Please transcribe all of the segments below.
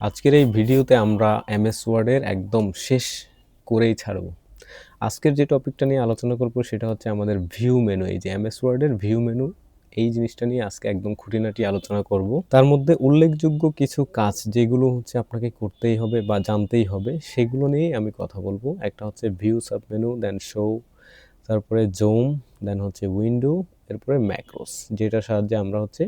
আজকের এই ভিডিওতে আমরা এমএস ওয়ার্ডের একদম শেষ করেই ছাড়ব। আজকের যে টপিকটা নিয়ে আলোচনা করব সেটা হচ্ছে আমাদের ভিউ মেনু। এই যে এমএস ওয়ার্ডের ভিউ মেনু, এই জিনিসটা নিয়ে আজকে একদম খুঁটিনাটি আলোচনা করব। তার মধ্যে উল্লেখযোগ্য কিছু কাজ যেগুলো হচ্ছে আপনাকে করতেই হবে বা জানতেই হবে, সেগুলো নিয়েই আমি কথা বলবো। একটা হচ্ছে ভিউ সাব মেনু, দেন শো, তারপরে জুম, দেন হচ্ছে উইন্ডো, এরপরে ম্যাক্রোস, যেটার সাহায্যে আমরা হচ্ছে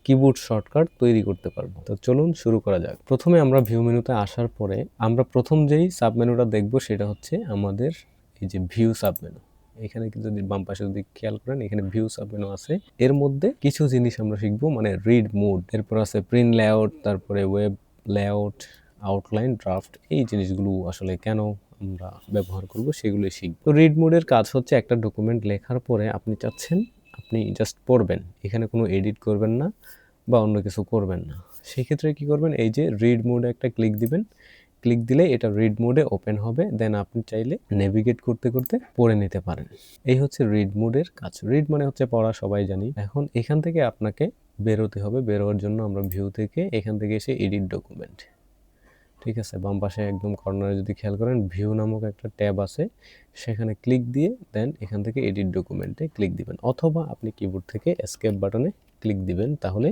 কিবোর্ড শর্টকাট তৈরি করতে পারবো। তো চলুন শুরু করা যাক। প্রথমে আমরা ভিউ মেনুতে আসার পরে আমরা প্রথম যেই সাব মেনুটা দেখবো সেটা হচ্ছে আমাদের এই যে ভিউ সাব মেনু। এখানে যদি বাম পাশে যদি খেয়াল করেন, এখানে ভিউ সাব মেনু আছে। এর মধ্যে কিছু জিনিস আমরা শিখবো, মানে রিড মোড, এরপর আছে প্রিন্ট লেআউট, তারপরে ওয়েব লেআউট, আউটলাইন, ড্রাফট। এই জিনিসগুলো আসলে কেন আমরা ব্যবহার করব সেগুলো শিখব। তো রিড মোডের কাজ হচ্ছে একটা ডকুমেন্ট লেখার পরে আপনি চাচ্ছেন আপনি জাস্ট পড়বেন, এখানে কোনো এডিট করবেন না বা অন্য কিছু করবেন না। সেক্ষেত্রে কি করবেন, এই যে রিড মোডে একটা ক্লিক দিবেন। ক্লিক দিলে এটা রিড মোডে ওপেন হবে, দেন আপনি চাইলে নেভিগেট করতে করতে পড়ে নিতে পারেন। এই হচ্ছে রিড মোডের কাজ। রিড মানে হচ্ছে পড়া, সবাই জানি। এখন এখান থেকে আপনাকে বেরোতে হবে। বেরোয়ার জন্য আমরা ভিউ থেকে এখান থেকে এসে এডিট ডকুমেন্ট, ঠিক আছে, বাম পাশে একদম কর্নারে যদি খেয়াল করেন ভিউ নামক একটা ট্যাব আছে, সেখানে ক্লিক দিয়ে দেন এখান থেকে এডিট ডকুমেন্টে ক্লিক দিবেন, অথবা আপনি কিবোর্ড থেকে এসকেপ বাটনে ক্লিক দিবেন, তাহলে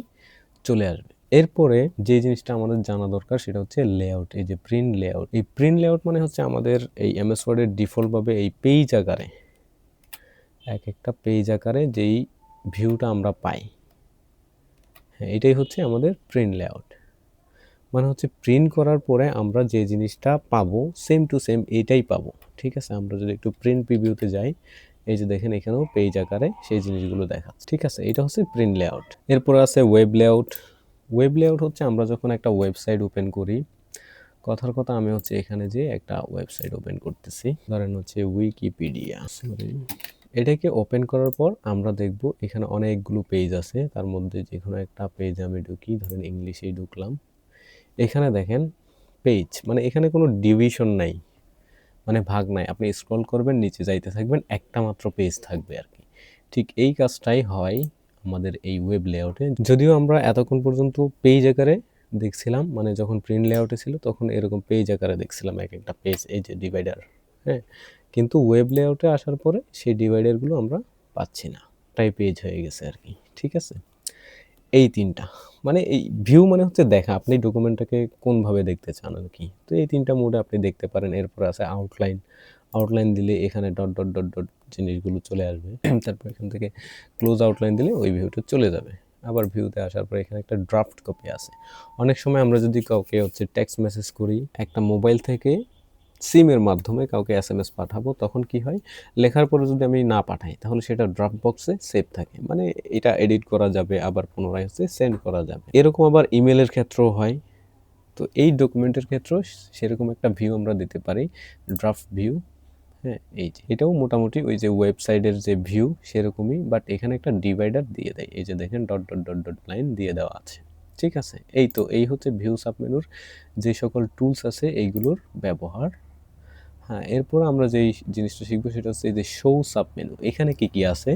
চলে আসবে। এরপরে যে জিনিসটা আমাদের জানা দরকার সেটা হচ্ছে লেআউট। এই যে প্রিন্ট লেআউট, এই প্রিন্ট লেআউট মানে হচ্ছে আমাদের এই এমএস ওয়ার্ডের ডিফল্টভাবে এই পেজ আকারে, এক একটা পেজ আকারে যেই ভিউটা আমরা পাই, হ্যাঁ, এটাই হচ্ছে আমাদের প্রিন্ট লেআউট। মানে হচ্ছে প্রিন্ট করার পরে আমরা যে জিনিসটা পাবো সেম টু সেম এটাই পাবো, ঠিক আছে। আমরা যদি একটু প্রিন্ট প্রিভিউতে যাই, এই যে দেখেন এখানেও পেজ আকারে সেই জিনিসগুলো দেখাচ্ছে, ঠিক আছে। এটা হচ্ছে প্রিন্ট লেআউট। এরপর আছে ওয়েব লেআউট। ওয়েব লেআউট হচ্ছে আমরা যখন একটা ওয়েবসাইট ওপেন করি, কথার কথা আমি হচ্ছে এখানে যে একটা ওয়েবসাইট ওপেন করতেছি, ধরেন হচ্ছে উইকিপিডিয়া, এটাকে ওপেন করার পর আমরা দেখব এখানে অনেকগুলো পেজ আছে। তার মধ্যে যে কোনো একটা পেজ আমি ঢুকি, ধরেন ইংলিশেই ঢুকলাম। এখানে দেখেন পেজ, মানে এখানে কোনো ডিভিশন নাই, মানে ভাগ নাই। আপনি স্ক্রল করবেন, নিচে যাইতে থাকবেন, একটা মাত্র পেজ থাকবে আর কি। ঠিক এই কাজটাই হয় আমাদের এই ওয়েব লেআউটে। যদিও আমরা এতক্ষণ পর্যন্ত পেজ আকারে দেখছিলাম, মানে যখন প্রিন্ট লেআউটে ছিল তখন এরকম পেজ আকারে দেখছিলাম, এক একটা পেজ, এই যে ডিভাইডার, হ্যাঁ। কিন্তু ওয়েব লেআউটে আসার পরে সেই ডিভাইডারগুলো আমরা পাচ্ছি না, টাই পেজ হয়ে গেছে আর কি, ঠিক আছে। এই তিনটা, মানে এই ভিউ মানে হচ্ছে দেখা, আপনি ডকুমেন্টটাকে কোনভাবে দেখতে চান আর কি। তো এই তিনটা মোডে আপনি দেখতে পারেন। এরপর আছে আউটলাইন। আউটলাইন দিলে এখানে ডট ডট ডট ডট জিনিসগুলো চলে আসবে। তারপর এখান থেকে ক্লোজ আউটলাইন দিলে ওই ভিউটা চলে যাবে। আবার ভিউতে আসার পর এখানে একটা ড্রাফট কপি আছে। অনেক সময় আমরা যদি কাউকে হচ্ছে টেক্সট মেসেজ করি একটা মোবাইল থেকে, সিমের মাধ্যমে কাউকে এসএমএস পাঠাবো, তখন কি হয়, লেখার পরে যদি আমি না পাঠাই তাহলে সেটা ড্রাফট বক্সে সেভ থাকে, মানে এটা এডিট করা যাবে, আবার পুনরায় হচ্ছে সেন্ড করা যাবে। এরকম আবার ইমেলের ক্ষেত্রেও হয়। তো এই ডকুমেন্টের ক্ষেত্রেও সেরকম একটা ভিউ আমরা দিতে পারি, ড্রাফট ভিউ, হ্যাঁ। এই যে এটাও মোটামুটি ওই যে ওয়েবসাইটের যে ভিউ সেরকমই, বাট এখানে একটা ডিভাইডার দিয়ে দেয়, এই যে দেখেন dot dot dot dot line দিয়ে দেওয়া আছে, ঠিক আছে। এই তো এই হচ্ছে ভিউ সাবমেনুর যে সকল টুলস আছে এইগুলোর ব্যবহার। হ্যাঁ, এরপর আমরা যেই জিনিসটা শিখবো সেটা হচ্ছে এই যে শো সাব মেনু। এখানে কি কি আছে,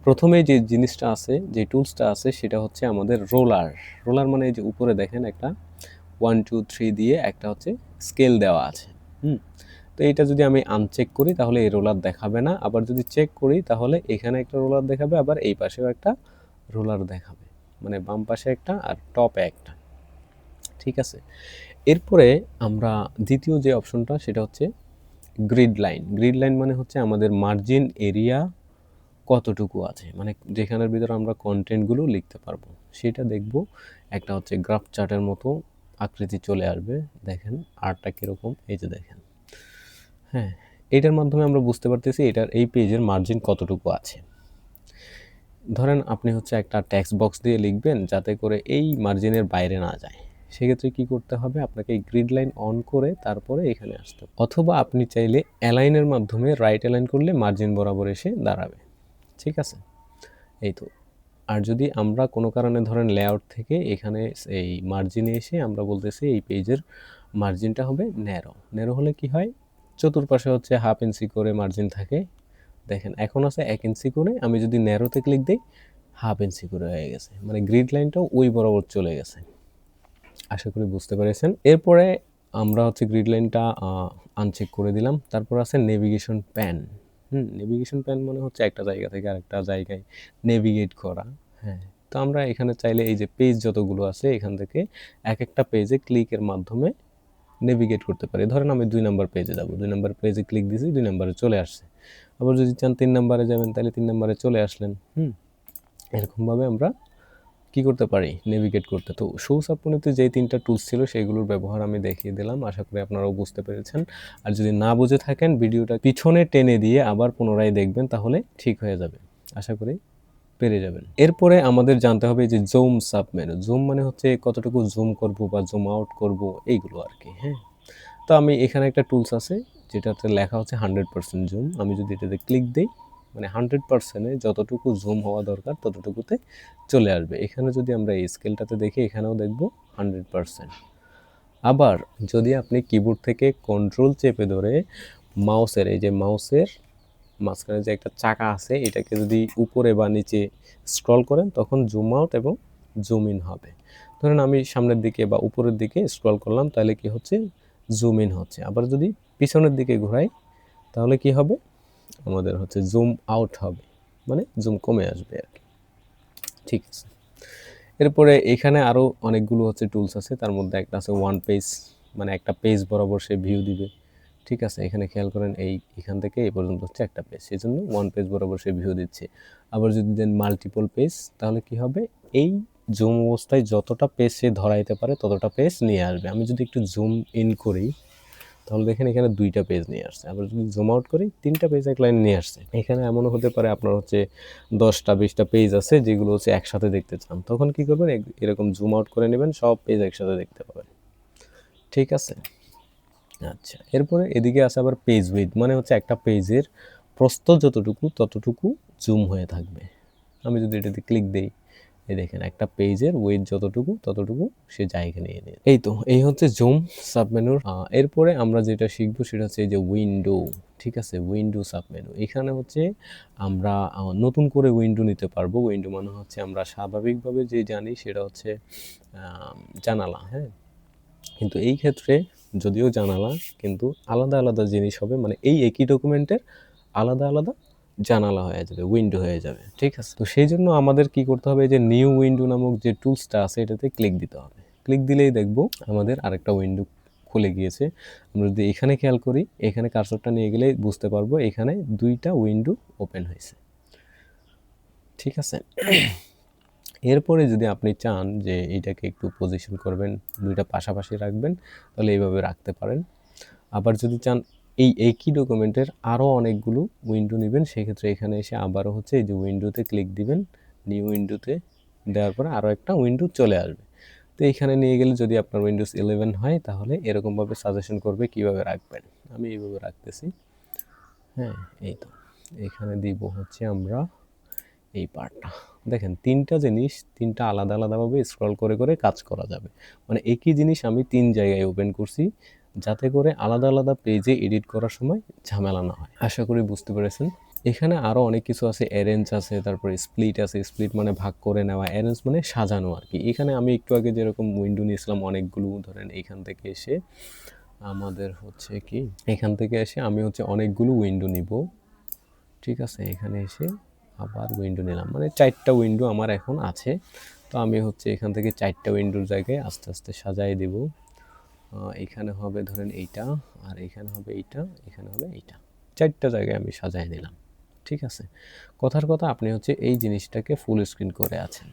প্রথমে যে জিনিসটা আছে, যে টুলসটা আছে সেটা হচ্ছে আমাদের রোলার। রোলার মানে এই যে উপরে দেখেন একটা 1 2 3 দিয়ে একটা হচ্ছে স্কেল দেওয়া আছে। তো এটা যদি আমি আনচেক করি তাহলে এই রোলার দেখাবে না, আবার যদি চেক করি তাহলে এখানে একটা রোলার দেখাবে, আবার এই পাশেও একটা রোলার দেখাবে, মানে বাম পাশে একটা আর টপে একটা, ঠিক আছে। এরপরে আমরা দ্বিতীয় যে অপশনটা সেটা হচ্ছে গ্রিড লাইন। গ্রিড লাইন মানে হচ্ছে আমাদের মার্জিন এরিয়া কতটুকু আছে, মানে যেখানের ভিতরে আমরা কন্টেন্টগুলো লিখতে পারবো সেটা দেখব। একটা হচ্ছে গ্রাফ চার্টের মতো আকৃতি চলে আসবে, দেখেন আর্টটা কীরকম, এই যে দেখেন, হ্যাঁ। এটার মাধ্যমে আমরা বুঝতে পারতেছি এটার এই পেজের মার্জিন কতটুকু আছে। ধরেন আপনি হচ্ছে একটা টেক্সট বক্স দিয়ে লিখবেন যাতে করে এই মার্জিনের বাইরে না যায়, সেক্ষেত্রে কি করতে হবে, আপনাকে এই গ্রিড লাইন অন করে তারপরে এখানে আসতে হবে, অথবা আপনি চাইলে অ্যালাইনের মাধ্যমে রাইট অ্যালাইন করলে মার্জিন বরাবর এসে দাঁড়াবে, ঠিক আছে। এই তো। আর যদি আমরা কোনো কারণে ধরেন লেআউট থেকে এখানে এই মার্জিনে এসে আমরা বলতেছি এই পেজের মার্জিনটা হবে ন্যারো। ন্যারো হলে কি হয়, চতুর্পাশে হচ্ছে 1/2 ইঞ্চি করে মার্জিন থাকে, দেখেন এখন আছে 1 ইঞ্চি করে, আমি যদি ন্যারোতে ক্লিক দিই 1/2 ইঞ্চি করে হয়ে গেছে, মানে গ্রিড লাইনটাও ওই বরাবর চলে গেছে। আশা করি বুঝতে পেরেছেন। এরপরে আমরা হচ্ছে গ্রিড লাইনটা আনচেক করে দিলাম। তারপর আছে নেভিগেশন প্যান। নেভিগেশন প্যান মানে হচ্ছে একটা জায়গা থেকে আরেকটা জায়গায় নেভিগেট করা। হ্যাঁ, তো আমরা এখানে চাইলে এই যে পেজ যতগুলো আছে এখান থেকে একটা পেজে ক্লিকের মাধ্যমে নেভিগেট করতে পারি। ধরেন আমি 2 নাম্বার পেজে যাব। 2 নাম্বার পেজে ক্লিক দিছি, 2 নাম্বারে চলে আসছে। আবার যদি চান 3 নাম্বারে যাবেন তাহলে 3 নাম্বারে চলে আসলেন। এরকমভাবে আমরা কি করতে পারি? নেভিগেট করতে। তো শো সাবমেনুতে যেই 3টা টুলস ছিল সেগুলোর ব্যবহার আমি দেখিয়ে দিলাম। আশা করি আপনারাও বুঝতে পেরেছেন। আর যদি না বুঝে থাকেন ভিডিওটা পিছনে টেনে দিয়ে আবার পুনরায় দেখবেন, তাহলে ঠিক হয়ে যাবে। আশা করি পেরে যাবেন। এরপরে আমাদের জানতে হবে যে জুম সাবমেনু। জুম মানে হচ্ছে কতটুকু জুম করব বা জুম আউট করব এইগুলো আরকি, হ্যাঁ? তো আমি এখানে একটা টুলস আছে যেটাতে লেখা হচ্ছে 100% জুম। আমি যদি এটাতে ক্লিক দেই, মানে 100% এ যতটুকু জুম হওয়া দরকার ততটুকুতে চলে আসবে। এখানে যদি আমরা এই স্কেলটাতে দেখি, এখানেও দেখব 100%। আবার যদি আপনি কিবোর্ড থেকে কন্ট্রোল চেপে ধরে মাউসের এই যে মাউসের মাঝখানে যে একটা চাকা আছে এটাকে যদি উপরে বা নিচে স্ক্রল করেন তখন জুম আউট এবং জুম ইন হবে। ধরেন আমি সামনের দিকে বা উপরের দিকে স্ক্রল করলাম, তাহলে কি হচ্ছে? জুম ইন হচ্ছে। আবার যদি পিছনের দিকে ঘোরাই তাহলে কি হবে? আমাদের হচ্ছে জুম আউট হবে, মানে জুম কমে আসবে আর কি। ঠিক আছে। এরপরে এখানে আরও অনেকগুলো হচ্ছে টুলস আছে। তার মধ্যে একটা আছে ওয়ান পেজ, মানে একটা পেজ বরাবর সে ভিউ দিবে। ঠিক আছে, এখানে খেয়াল করেন এখান থেকে এই পর্যন্ত হচ্ছে একটা পেজ, সেই জন্য ওয়ান পেজ বরাবর সে ভিউ দিচ্ছে। আবার যদি দেন মাল্টিপল পেজ তাহলে কি হবে? এই জুম অবস্থায় যতটা পেজ সে ধরাইতে পারে ততটা পেজ নিয়ে আসবে। আমি যদি একটু জুম ইন করি তাহলে দেখেন এখানে 2টা পেজ নিয়ে আসছে। আবার যদি জুম আউট করি 3টা পেজ এক লাইনে নিয়ে আসছে। এখানে এমনও হতে পারে আপনার হচ্ছে 10টা 20টা পেজ আছে যেগুলো হচ্ছে একসাথে দেখতে চান, তখন কি করবেন? এরকম জুম আউট করে নেবেন, সব পেজ একসাথে দেখতে পাবেন। ঠিক আছে। আচ্ছা, এরপরে এদিকে আছে আবার পেজ উইডথ, মানে হচ্ছে একটা পেজের প্রস্থ যতটুকু ততটুকু জুম হয়ে থাকবে। আমি যদি এটাতে ক্লিক দেই, এই দেখেন একটা পেজের ওয়েট যতটুকু ততটুকু সে জায়গা নিয়ে নেয়। এই তো এই হচ্ছে জুম সাবমেনুর। এরপরে আমরা যেটা শিখবো সেটা হচ্ছে এই যে উইন্ডো। ঠিক আছে, উইন্ডো সাবমেনু। এখানে হচ্ছে আমরা নতুন করে উইন্ডো নিতে পারবো। উইন্ডো মানে হচ্ছে আমরা স্বাভাবিকভাবে যে জানি সেটা হচ্ছে জানালা, হ্যাঁ? কিন্তু এই ক্ষেত্রে যদিও জানালা, কিন্তু আলাদা আলাদা জিনিস হবে, মানে এই একই ডকুমেন্টের আলাদা আলাদা জানালা হয়ে যাবে, উইন্ডো হয়ে যাবে। ঠিক আছে, তো সেই জন্য আমাদের কি করতে হবে? যে নিউ উইন্ডো নামক যে টুলসটা আছে এটাতে ক্লিক দিতে হবে। ক্লিক দিলেই দেখব আমাদের আরেকটা উইন্ডো খুলে গিয়েছে। আমরা যদি এখানে খেয়াল করি, এখানে কার্সরটা নিয়ে গেলে বুঝতে পারবো এখানে 2টা উইন্ডো ওপেন হয়েছে। ঠিক আছে। এরপরে যদি আপনি চান যে এইটাকে একটু পজিশন করবেন, 2টা পাশাপাশি রাখবেন, তাহলে এইভাবে রাখতে পারেন। আবার যদি চান এই একই ডকুমেন্টের আরও অনেকগুলো উইন্ডো নেবেন, সেক্ষেত্রে এখানে এসে আবারও হচ্ছে এই যে উইন্ডোতে ক্লিক দিবেন। নিউ উইন্ডোতে দেওয়ার পরে আরও একটা উইন্ডো চলে আসবে। তো এইখানে নিয়ে গেলে যদি আপনার উইন্ডোজ 11 হয় তাহলে এরকমভাবে সাজেশন করবে কীভাবে রাখবেন। আমি এইভাবে রাখতেছি। হ্যাঁ, এই তো এখানে দিব হচ্ছে আমরা এই পার্টটা। দেখেন 3টা জিনিস 3টা আলাদা আলাদাভাবে স্ক্রল করে করে কাজ করা যাবে। মানে একই জিনিস আমি 3 জায়গায় ওপেন করছি যাতে করে আলাদা আলাদা পেজে এডিট করার সময় ঝামেলা না হয়। আশা করি বুঝতে পেরেছেন। এখানে আরও অনেক কিছু আছে, অ্যারেঞ্জ আছে, তারপরে স্প্লিট আছে। স্প্লিট মানে ভাগ করে নেওয়া, অ্যারেঞ্জ মানে সাজানো আর কি। এখানে আমি একটু আগে যেরকম উইন্ডো নিয়েছিলাম অনেকগুলো, ধরেন এখান থেকে এসে আমাদের হচ্ছে কি এখান থেকে এসে আমি হচ্ছে অনেকগুলো উইন্ডো নিব। ঠিক আছে, এখানে এসে আবার উইন্ডো নিলাম, মানে 4টা উইন্ডো আমার এখন আছে। তো আমি হচ্ছে এখান থেকে 4টা উইন্ডোর জায়গায় আস্তে আস্তে সাজাই দেব। এখানে হবে ধরেন এইটা, আর এখানে হবে এইটা, এখানে হবে এইটা। 4টা জায়গায় আমি সাজাই নিলাম। ঠিক আছে, কথার কথা আপনি হচ্ছে এই জিনিসটাকে ফুল স্ক্রিন করে আছেন।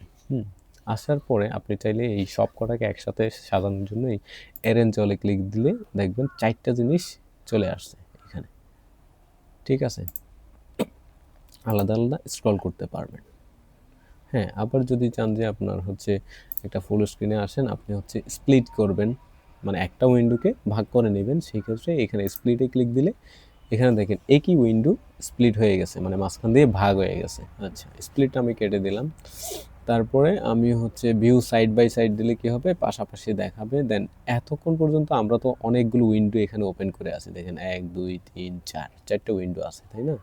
আসার পরে আপনি চাইলে এই সব কটাকে একসাথে সাজানোর জন্য এই অ্যারেঞ্জ অলে ক্লিক দিলে দেখবেন 4টা জিনিস চলে আসছে এখানে। ঠিক আছে, আলাদা আলাদা স্ক্রল করতে পারবেন। হ্যাঁ, আবার যদি চান যে আপনার হচ্ছে একটা ফুল স্ক্রিনে আসেন, আপনি হচ্ছে স্প্লিট করবেন, মানে একটা উইন্ডোকে ভাগ করে নেবেন, সেই ক্ষেত্রে এখানে স্প্লিটে ক্লিক দিলে এখানে দেখেন একই উইন্ডো স্প্লিট হয়ে গেছে, মানে মাঝখান দিয়ে ভাগ হয়ে গেছে। আচ্ছা, স্প্লিটটা আমি কেটে দিলাম। তারপরে আমি হচ্ছে ভিউ সাইড বাই সাইড দিলে কি হবে? পাশাপাশি দেখাবে। দেন এতক্ষণ পর্যন্ত আমরা তো অনেকগুলো উইন্ডো এখানে ওপেন করে আছি। দেখেন 1 2 3 4 4টা উইন্ডো আছে, তাই না?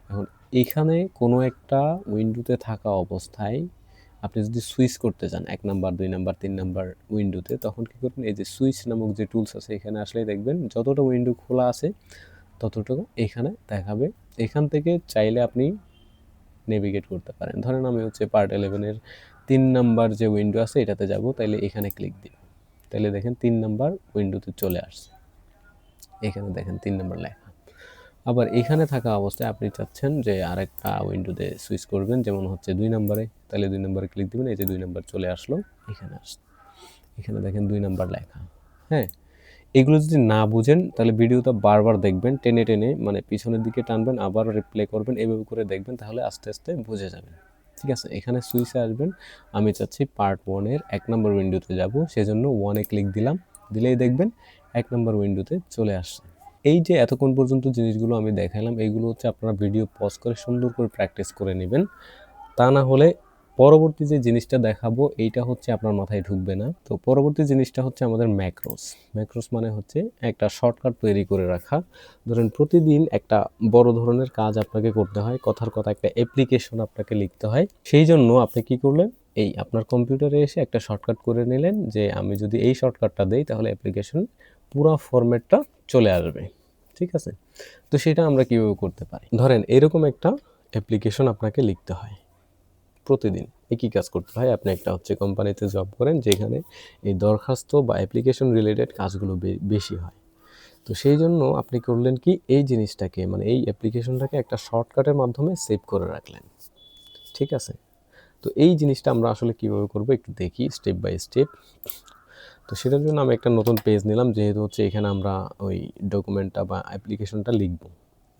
এখন এখানে কোনো একটা উইন্ডোতে থাকা অবস্থায় আপনি যদি সুইচ করতে চান 1 নাম্বার 2 নাম্বার 3 নাম্বার উইন্ডোতে, তখন কী করবেন, এই যে সুইচ নামক যে টুলস আছে এখানে আসলেই দেখবেন যতটা উইন্ডো খোলা আছে ততটুকু এখানে দেখাবে। এখান থেকে চাইলে আপনি নেভিগেট করতে পারেন। ধরেন আমি হচ্ছে পার্ট 11-এর 3 নাম্বার যে উইন্ডো আছে এটাতে যাব, তাইলে এখানে ক্লিক দিব, তাহলে দেখেন 3 নাম্বার উইন্ডোতে চলে আসছে। এখানে দেখেন 3 নাম্বার লেখা। আবার এখানে থাকা অবস্থায় আপনি চাচ্ছেন যে আরেকটা উইন্ডোতে সুইচ করবেন, যেমন হচ্ছে 2 নাম্বারে, তাহলে 2 নাম্বারে ক্লিক দিবেন, এই যে 2 নাম্বার চলে আসলো, এখানে আসছে, এখানে দেখেন 2 নাম্বার লেখা। হ্যাঁ, এগুলো যদি না বুঝেন তাহলে ভিডিওটা বারবার দেখবেন, টেনে টেনে মানে পিছনের দিকে টানবেন, আবার রিপ্লে করবেন, এভাবে করে দেখবেন, তাহলে আস্তে আস্তে বুঝে যাবেন। ঠিক আছে, এখানে সুইচে আসবেন, আমি চাচ্ছি পার্ট 1-এর 1 নম্বর উইন্ডোতে যাব, সেজন্য 1-এ ক্লিক দিলাম, দিলেই দেখবেন 1 নম্বর উইন্ডোতে চলে আসছে। এই যে এতক্ষণ পর্যন্ত জিনিসগুলো আমি দেখালাম, এইগুলো হচ্ছে আপনারা ভিডিও পজ করে সুন্দর করে প্র্যাকটিস করে নেবেন, তা না হলে পরবর্তী যে জিনিসটা দেখাবো এইটা হচ্ছে আপনার মাথায় ঢুকবে না। তো পরবর্তী জিনিসটা হচ্ছে আমাদের ম্যাক্রোস। ম্যাক্রোস মানে হচ্ছে একটা শর্টকাট তৈরি করে রাখা। ধরেন প্রতিদিন একটা বড় ধরনের কাজ আপনাকে করতে হয়, কথার কথা একটা অ্যাপ্লিকেশন আপনাকে লিখতে হয়। সেই জন্য আপনি কি করলেন, এই আপনার কম্পিউটারে এসে একটা শর্টকাট করে নিলেন যে আমি যদি এই শর্টকাটটা দেই তাহলে অ্যাপ্লিকেশন পুরা ফরম্যাটটা চলে আসবে। ঠিক আছে, তো সেটা আমরা কীভাবে করতে পারি, ধরেন এরকম একটা অ্যাপ্লিকেশন আপনাকে লিখতে হয়, প্রতিদিন একই কাজ করতে হয়। আপনি একটা হচ্ছে কোম্পানিতে জব করেন যেখানে এই দরখাস্ত বা অ্যাপ্লিকেশন রিলেটেড কাজগুলো বেশি হয়। তো সেই জন্য আপনি করলেন কি, এই জিনিসটাকে মানে এই অ্যাপ্লিকেশনটাকে একটা শর্টকাটের মাধ্যমে সেভ করে রাখলেন। ঠিক আছে, তো এই জিনিসটা আমরা আসলে কীভাবে করবো একটু দেখি স্টেপ বাই স্টেপ। তো সেটার জন্য আমি একটা নতুন পেজ নিলাম, যেহেতু হচ্ছে এখানে আমরা ওই ডকুমেন্টটা বা অ্যাপ্লিকেশনটা লিখবো,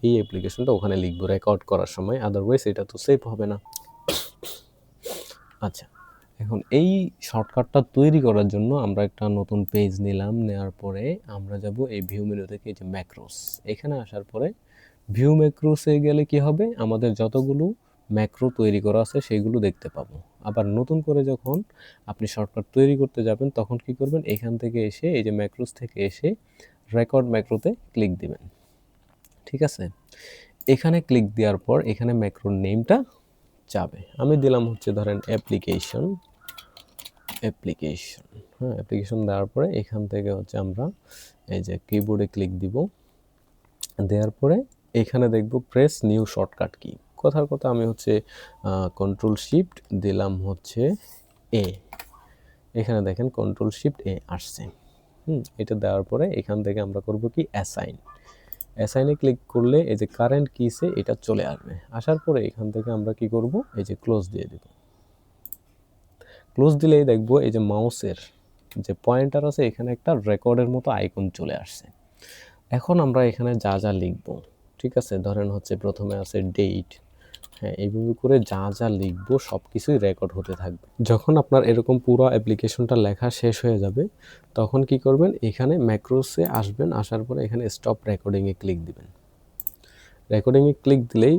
এই অ্যাপ্লিকেশনটা ওখানে লিখবো রেকর্ড করার সময়, আদারওয়াইজ এটা তো সেভ হবে না। আচ্ছা, এখন এই শর্টকাটটা তৈরি করার জন্য আমরা একটা নতুন পেজ নিলাম, নেওয়ার পরে আমরা যাব এই ভিউ মেনু থেকে এই যে ম্যাক্রোস, এখানে আসার পরে ভিউ ম্যাক্রোসে গেলে কি হবে, আমাদের যতগুলো ম্যাক্রো তৈরি করা আছে সেগুলো দেখতে পাবো। আবার নতুন করে যখন আপনি শর্টকাট তৈরি করতে যাবেন তখন কি করবেন, এখান থেকে এসে এই যে ম্যাক্রোস থেকে এসে রেকর্ড ম্যাক্রোতে ক্লিক দিবেন। ঠিক আছে, এখানে ক্লিক দেওয়ার পর এখানে ম্যাক্রোর নেমটা যাবে, আমি দিলাম হচ্ছে ধরেন অ্যাপ্লিকেশন। হ্যাঁ, অ্যাপ্লিকেশন দেওয়ার পরে এখান থেকে হচ্ছে আমরা এই যে কিবোর্ডে ক্লিক দিব, দেওয়ার পরে এখানে দেখব প্রেস নিউ শর্টকাট কি, কথার কথা আমি হচ্ছে কন্ট্রোল শিফট দিলাম হচ্ছে এ, এখানে দেখেন কন্ট্রোল শিফট এ আসছে। এটা দেওয়ার পরে এখান থেকে আমরা করব কি অ্যাসাইনে ক্লিক করলে এই যে কারেন্ট কিসে এটা চলে আসবে, আসার পরে এখান থেকে আমরা কি করব, এই যে ক্লোজ দিয়ে দেব। ক্লোজ দিলেই দেখবো এই যে মাউসের যে পয়েন্টার আছে এখানে একটা রেকর্ডের মতো আইকন চলে আসছে। এখন আমরা এখানে যা যা লিখব, ঠিক আছে, ধরেন হচ্ছে প্রথমে আছে ডেট, হ্যাঁ, এইভাবে করে যা যা লিখব সব কিছুই রেকর্ড হতে থাকবে। যখন আপনার এরকম পুরো অ্যাপ্লিকেশনটা লেখা শেষ হয়ে যাবে তখন কি করবেন, এখানে ম্যাক্রোসে আসবেন, আসার পরে এখানে স্টপ রেকর্ডিংয়ে ক্লিক দিবেন। রেকর্ডিংয়ে ক্লিক দিলেই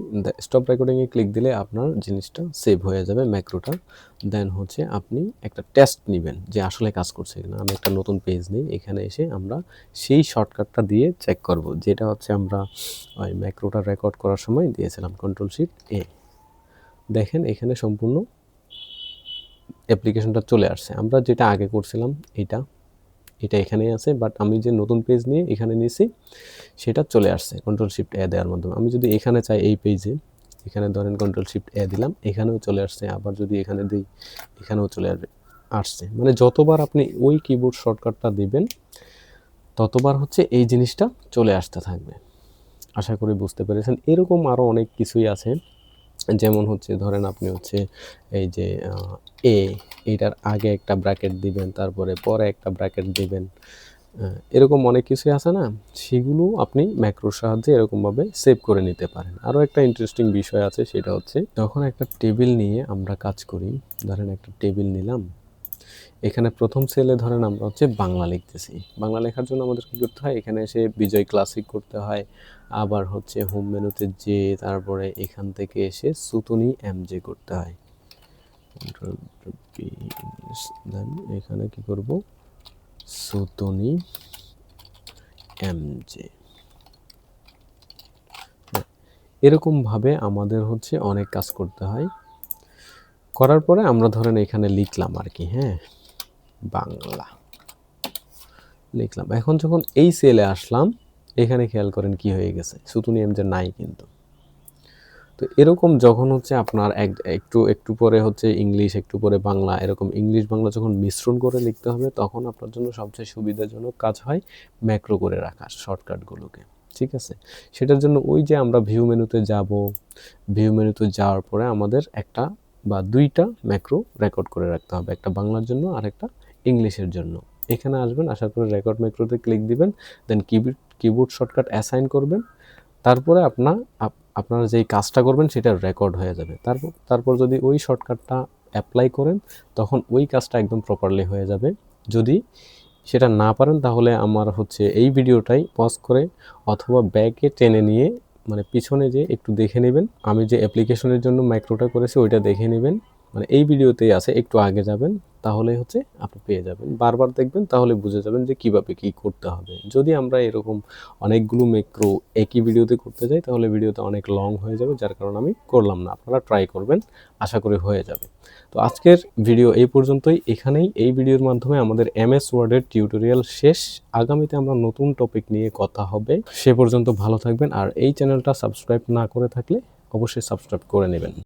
স্টপ রেকর্ডিংয়ে ক্লিক দিলে আপনার জিনিসটা সেভ হয়ে যাবে ম্যাক্রোটা। দেন হচ্ছে আপনি একটা টেস্ট নেবেন যে আসলে কাজ করছে কিনা। আমি একটা নতুন পেজ নিই, এখানে এসে আমরা সেই শর্টকাটটা দিয়ে চেক করব, যেটা হচ্ছে আমরা ওই ম্যাক্রোটা রেকর্ড করার সময় দিয়েছিলাম, কন্ট্রোল শিফট এ। দেখেন এখানে সম্পূর্ণ অ্যাপ্লিকেশনটা চলে আসছে। আমরা যেটা আগে করছিলাম এটা এখানেই আছে, বাট আমি যে নতুন পেজ নিয়ে এখানে নিয়েছি সেটা চলে আসছে কন্ট্রোল শিফট এ দেওয়ার মাধ্যমে। আমি যদি এখানে চাই এই পেজে, এখানে ধরেন কন্ট্রোল শিফট এ দিলাম, এখানেও চলে আসছে, আবার যদি এখানে দিই এখানেও চলে আসছে। মানে যতবার আপনি ওই কিবোর্ড শর্টকাটটা দিবেন ততবার হচ্ছে এই জিনিসটা চলে আসতে থাকবে। আশা করি বুঝতে পেরেছেন। এরকম আরও অনেক কিছুই আছে, যেমন হচ্ছে ধরেন আপনি হচ্ছে এই যে এইটার আগে একটা ব্র্যাকেট দিবেন, তারপরে পরে একটা ব্র্যাকেট দিবেন, এরকম অনেক কিছুই আছে না, সেগুলো আপনি ম্যাক্রোর সাহায্যে এরকমভাবে সেভ করে নিতে পারেন। আরও একটা ইন্টারেস্টিং বিষয় আছে, সেটা হচ্ছে যখন একটা টেবিল নিয়ে আমরা কাজ করি, ধরেন একটা টেবিল নিলাম, এখানে প্রথম সেলে ধরেন আমরা হচ্ছে বাংলা লিখতেছি, বাংলা লেখার জন্য আমাদের কী করতে হয়, এখানে এসে বিজয় ক্লাসিক করতে হয়, আবার হচ্ছে হোম মেনুতে যে তারপরে এখান থেকে এসে সুতুনি এমজে করতে হয়। দেন এখানে কি করব, সুতুনি এমজে। এরকমভাবে আমাদের হচ্ছে অনেক কাজ করতে হয়। করার পরে আমরা ধরেন এখানে লিখলাম আর কি, হ্যাঁ, বাংলা লিখলাম। এখন যখন এই সেলে আসলাম, এখানে খেয়াল করেন কি হয়ে গেছে, সুতুনিয়াম যে নাই কিন্তু। তো এরকম যখন হচ্ছে আপনার একটু একটু পরে হচ্ছে ইংলিশ, একটু পরে বাংলা, এরকম ইংলিশ বাংলা যখন মিশ্রণ করে লিখতে হবে, তখন আপনার জন্য সবচেয়ে সুবিধাজনক কাজ হয় ম্যাক্রো করে রাখা শর্টকাটগুলোকে, ঠিক আছে? সেটার জন্য ওই যে আমরা ভিউ মেনুতে যাব, ভিউ মেনুতে যাওয়ার পরে আমাদের একটা বা দুইটা ম্যাক্রো রেকর্ড করে রাখতে হবে, একটা বাংলার জন্য আর একটা ইংলিশের জন্য। এখানে আসবেন, আসার পরে রেকর্ড ম্যাক্রোতে ক্লিক দিবেন, দেন কিবোর্ড শর্টকাট অ্যাসাইন করবেন। তারপরে আপনারা যেই কাজটা করবেন সেটা রেকর্ড হয়ে যাবে। তারপর যদি ওই শর্টকাটটা অ্যাপ্লাই করেন, তখন ওই কাজটা একদম প্রপারলি হয়ে যাবে। যদি সেটা না পারেন, তাহলে আমার হচ্ছে এই ভিডিওটাই পজ করে অথবা ব্যাকে টেনে নিয়ে, মানে পিছনে যে একটু দেখে নেবেন, আমি যে অ্যাপ্লিকেশনের জন্য ম্যাক্রোটা করেছি ওইটা দেখে নেবেন, মানে এই ভিডিওতেই আছে, একটু আগে যাবেন, তাহলেই হচ্ছে আপনি পেয়ে যাবেন। বারবার দেখবেন, তাহলে বুঝে যাবেন যে কীভাবে কী করতে হবে। যদি আমরা এরকম অনেকগুলো ম্যাক্রো একই ভিডিওতে করতে যাই, তাহলে ভিডিওটা অনেক লং হয়ে যাবে, যার কারণে আমি করলাম না। আপনারা ট্রাই করবেন, আশা করি হয়ে যাবে। তো আজকের ভিডিও এই পর্যন্তই। এখানেই এই ভিডিওর মাধ্যমে আমাদের এমএস ওয়ার্ডের টিউটোরিয়াল শেষ। আগামীতে আমরা নতুন টপিক নিয়ে কথা হবে। সে পর্যন্ত ভালো থাকবেন, আর এই চ্যানেলটা সাবস্ক্রাইব না করে থাকলে অবশ্যই সাবস্ক্রাইব করে নেবেন।